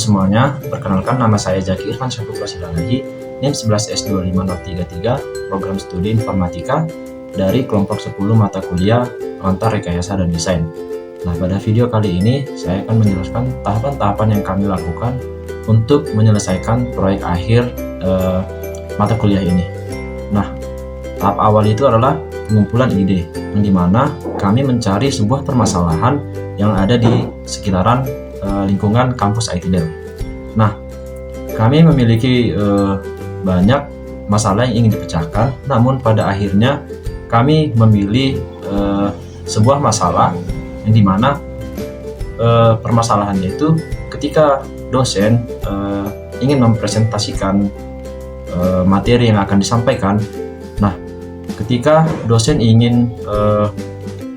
semuanya, perkenalkan nama saya Zaki Irfan Syahputra Silalahi, NIM 11S25033, program studi informatika dari kelompok 10 mata kuliah pengantar rekayasa dan desain. Nah, pada video kali ini saya akan menjelaskan tahapan-tahapan yang kami lakukan untuk menyelesaikan proyek akhir mata kuliah ini. Nah, tahap awal itu adalah pengumpulan ide, yang dimana kami mencari sebuah permasalahan yang ada di sekitaran lingkungan kampus ITDEL. Nah, kami memiliki banyak masalah yang ingin dipecahkan, namun pada akhirnya kami memilih sebuah masalah yang dimana permasalahannya itu ketika dosen ingin mempresentasikan materi yang akan disampaikan. Nah, ketika dosen ingin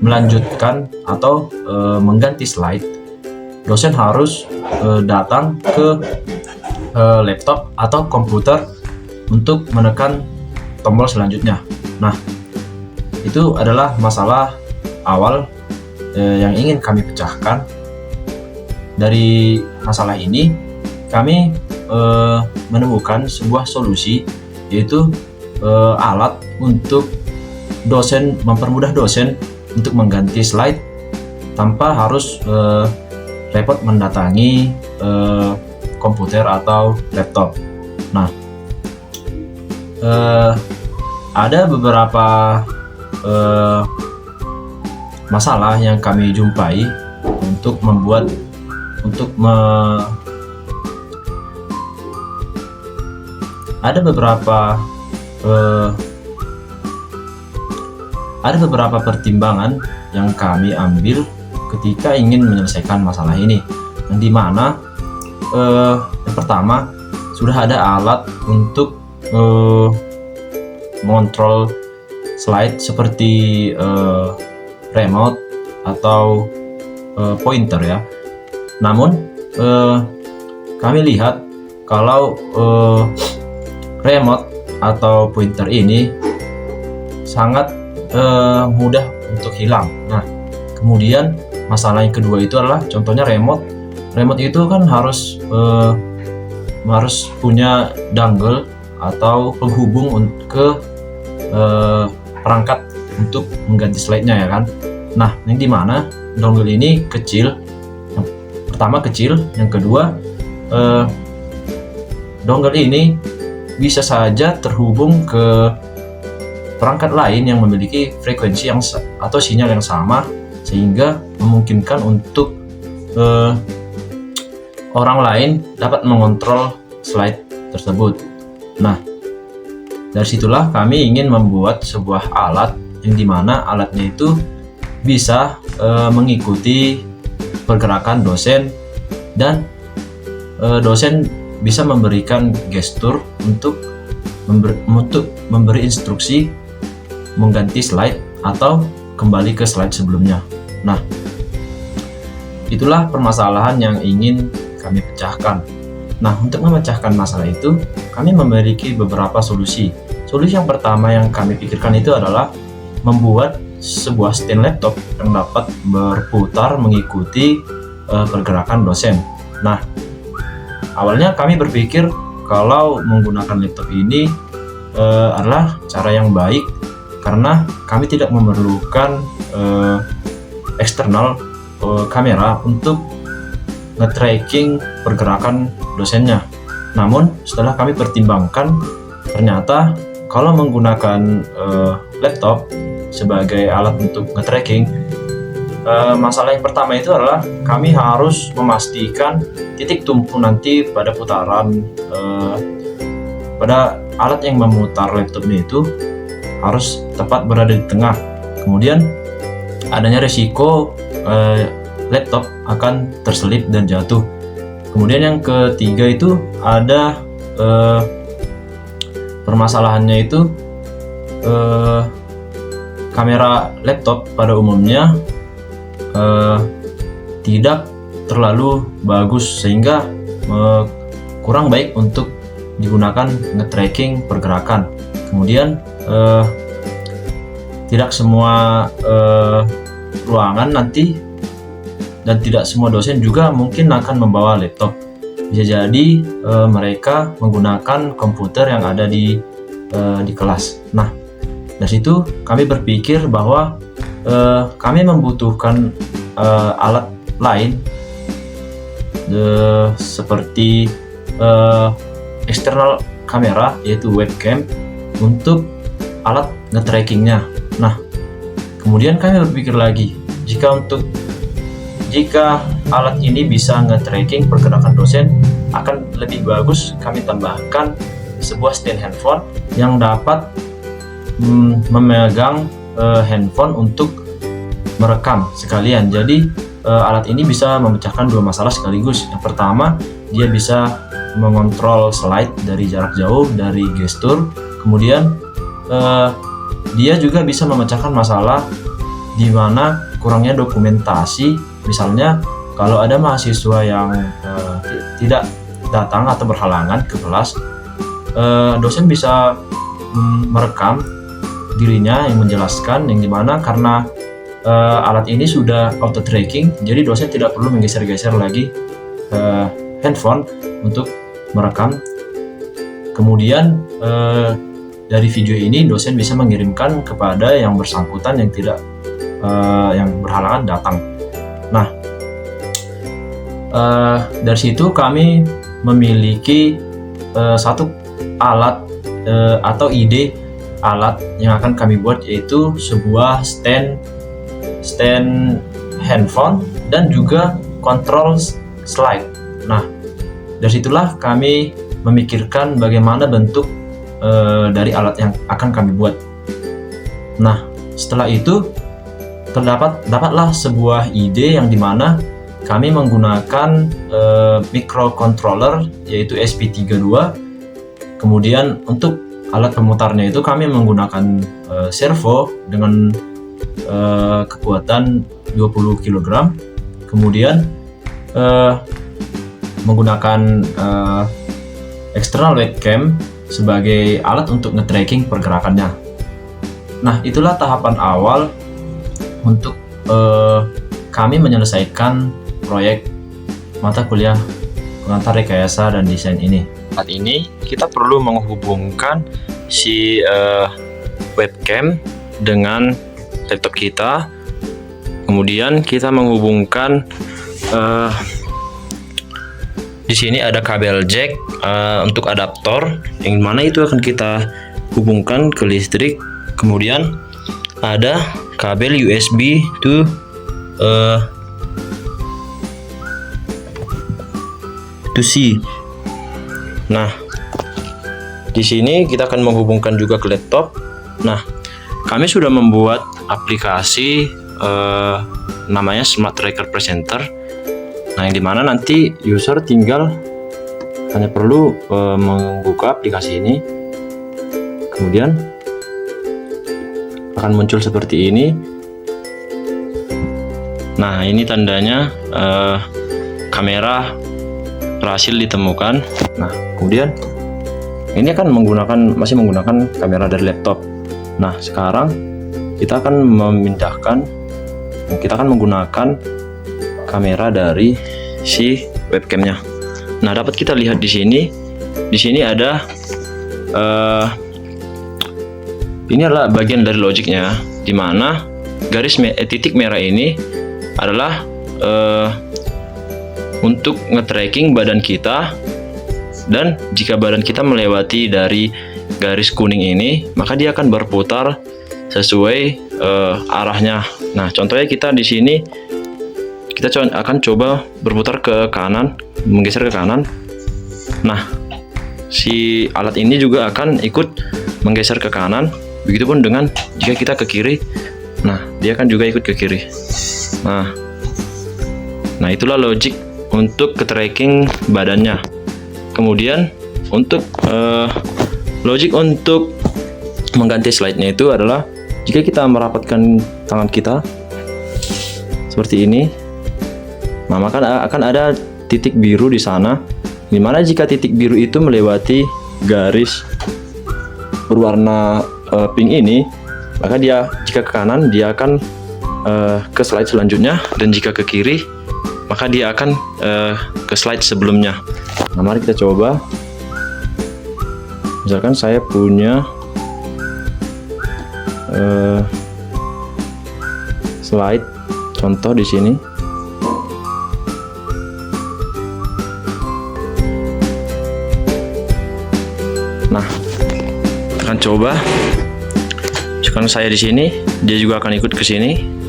melanjutkan atau mengganti slide, dosen harus datang ke laptop atau komputer untuk menekan tombol selanjutnya. Nah, itu adalah masalah awal yang ingin kami pecahkan. Dari masalah ini, kami menemukan sebuah solusi, yaitu alat untuk mempermudah dosen untuk mengganti slide tanpa harus repot mendatangi komputer atau laptop. Nah, ada beberapa masalah yang kami jumpai ada beberapa pertimbangan yang kami ambil ketika ingin menyelesaikan masalah ini, yang dimana yang pertama, sudah ada alat untuk mengontrol slide seperti remote atau pointer ya. Namun kami lihat kalau remote atau pointer ini sangat mudah untuk hilang. Nah, kemudian masalah yang kedua itu adalah contohnya remote itu kan harus punya dongle atau penghubung ke perangkat untuk mengganti slide-nya ya kan. Nah, yang dimana dongle ini kecil. Yang pertama kecil, yang kedua dongle ini bisa saja terhubung ke perangkat lain yang memiliki frekuensi atau sinyal yang sama, sehingga memungkinkan untuk orang lain dapat mengontrol slide tersebut. Nah, dari situlah kami ingin membuat sebuah alat yang dimana alatnya itu bisa mengikuti pergerakan dosen, dan dosen bisa memberikan gestur untuk memberi instruksi mengganti slide atau kembali ke slide sebelumnya. Nah, itulah permasalahan yang ingin kami pecahkan. Nah, untuk memecahkan masalah itu, kami memiliki beberapa solusi. Solusi yang pertama yang kami pikirkan itu adalah membuat sebuah stand laptop yang dapat berputar mengikuti pergerakan dosen. Nah, awalnya kami berpikir kalau menggunakan laptop ini adalah cara yang baik, karena kami tidak memerlukan eksternal kamera untuk nge-tracking pergerakan dosennya. Namun setelah kami pertimbangkan, ternyata kalau menggunakan laptop sebagai alat untuk nge-tracking, masalah yang pertama itu adalah kami harus memastikan titik tumpu nanti pada putaran pada alat yang memutar laptopnya itu harus tepat berada di tengah. Kemudian adanya resiko laptop akan terselip dan jatuh. Kemudian yang ketiga itu ada permasalahannya itu kamera laptop pada umumnya tidak terlalu bagus, sehingga kurang baik untuk digunakan nge-tracking pergerakan. Kemudian tidak semua ruangan nanti dan tidak semua dosen juga mungkin akan membawa laptop. bisa jadi mereka menggunakan komputer yang ada di kelas. Nah, dari situ kami berpikir bahwa kami membutuhkan alat lain seperti eksternal kamera, yaitu webcam, untuk alat nge-trackingnya. Nah, kemudian kami berpikir lagi, jika alat ini bisa nge-tracking pergerakan dosen, akan lebih bagus kami tambahkan sebuah stand handphone yang dapat memegang handphone untuk merekam sekalian. Jadi alat ini bisa memecahkan dua masalah sekaligus. Yang pertama, dia bisa mengontrol slide dari jarak jauh, dari gestur. Kemudian dia juga bisa memecahkan masalah di mana kurangnya dokumentasi. Misalnya kalau ada mahasiswa yang tidak datang atau berhalangan ke kelas, dosen bisa merekam dirinya yang menjelaskan, yang dimana karena alat ini sudah auto tracking, jadi dosen tidak perlu menggeser-geser lagi handphone untuk merekam. Kemudian dari video ini dosen bisa mengirimkan kepada yang bersangkutan yang yang berhalangan datang. Nah, dari situ kami memiliki satu alat atau ide alat yang akan kami buat, yaitu sebuah stand handphone dan juga kontrol slide. Nah, dari situlah kami memikirkan bagaimana bentuk dari alat yang akan kami buat. Nah, setelah itu dapatlah sebuah ide yang dimana kami menggunakan microcontroller, yaitu SP32. Kemudian untuk alat pemutarnya itu kami menggunakan servo dengan kekuatan 20 kg. Kemudian menggunakan external webcam sebagai alat untuk nge-tracking pergerakannya. Nah, itulah tahapan awal untuk kami menyelesaikan proyek mata kuliah pengantar rekayasa dan desain ini. Saat ini kita perlu menghubungkan si webcam dengan laptop kita. Kemudian kita menghubungkan di sini ada kabel jack untuk adaptor, yang mana itu akan kita hubungkan ke listrik. Kemudian ada kabel USB to C. Nah, di sini kita akan menghubungkan juga ke laptop. Nah, kami sudah membuat aplikasi namanya Smart Tracker Presenter. Nah, yang dimana nanti user tinggal hanya perlu membuka aplikasi ini, kemudian akan muncul seperti ini. Nah, ini tandanya kamera berhasil ditemukan. Nah, kemudian ini akan masih menggunakan kamera dari laptop. Nah, sekarang kita akan menggunakan kamera dari si webcamnya. Nah, dapat kita lihat di sini. Di sini ada ini adalah bagian dari logiknya, di mana titik merah ini adalah untuk nge-tracking badan kita, dan jika badan kita melewati dari garis kuning ini, maka dia akan berputar sesuai arahnya. Nah, contohnya kita di sini akan coba berputar ke kanan, menggeser ke kanan. Nah, si alat ini juga akan ikut menggeser ke kanan. Begitupun dengan jika kita ke kiri, nah dia akan juga ikut ke kiri. Nah itulah logik untuk ke tracking badannya. Kemudian untuk logik untuk mengganti slide-nya itu adalah jika kita merapatkan tangan kita seperti ini, nah maka akan ada titik biru di sana, dimana jika titik biru itu melewati garis berwarna pink ini, maka jika ke kanan dia akan ke slide selanjutnya, dan jika ke kiri maka dia akan ke slide sebelumnya. Nah, mari kita coba. Misalkan saya punya slide contoh di sini. Nah, kita akan coba. Misalkan saya di sini, dia juga akan ikut ke sini.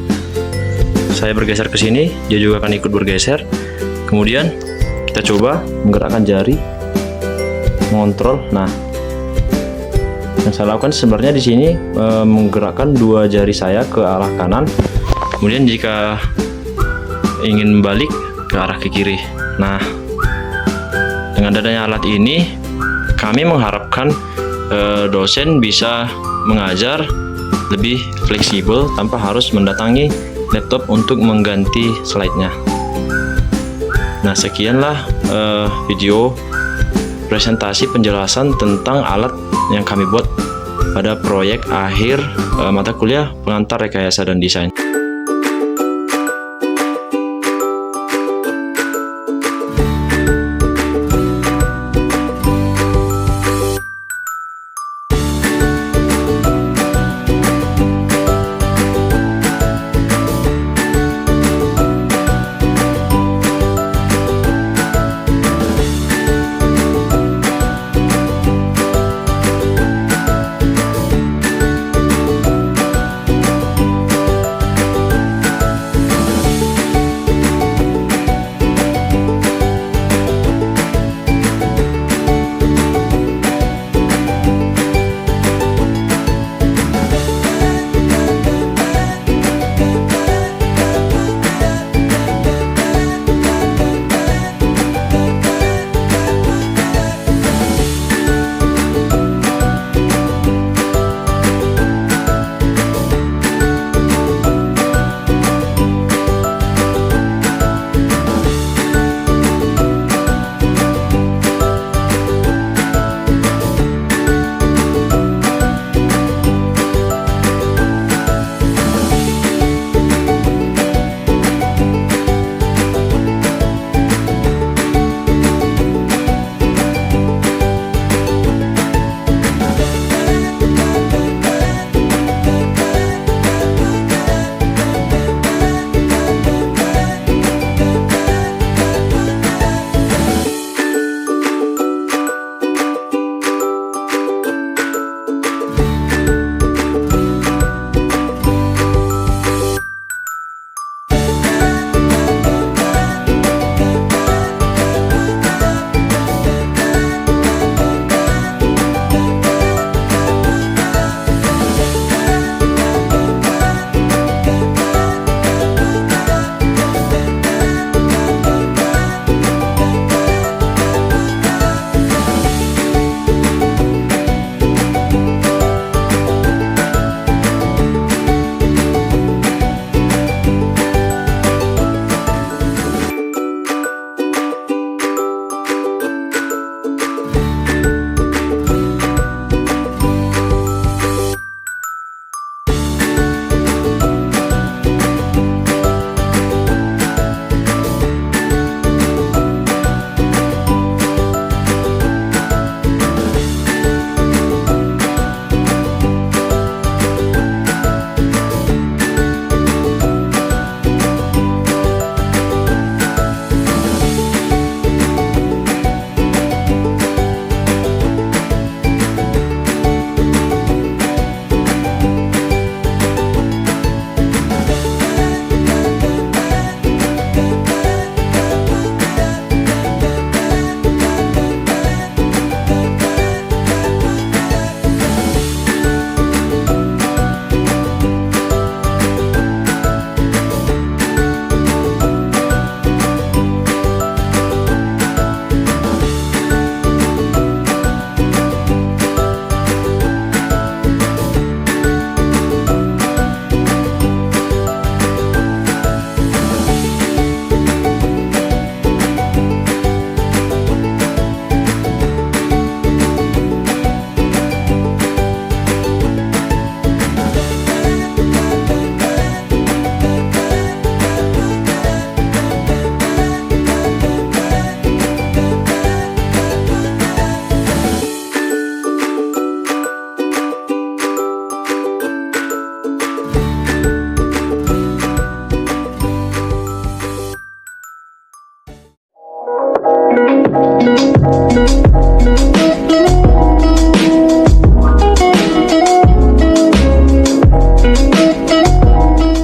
Saya bergeser ke sini, dia juga akan ikut bergeser. Kemudian kita coba menggerakkan jari, mengontrol. Nah, yang saya lakukan sebenarnya di sini menggerakkan dua jari saya ke arah kanan. Kemudian jika ingin balik ke arah ke kiri. Nah, dengan adanya alat ini, kami mengharapkan dosen bisa mengajar lebih fleksibel tanpa harus mendatangi laptop untuk mengganti slide-nya. Nah, sekianlah video presentasi penjelasan tentang alat yang kami buat pada proyek akhir mata kuliah pengantar rekayasa dan desain.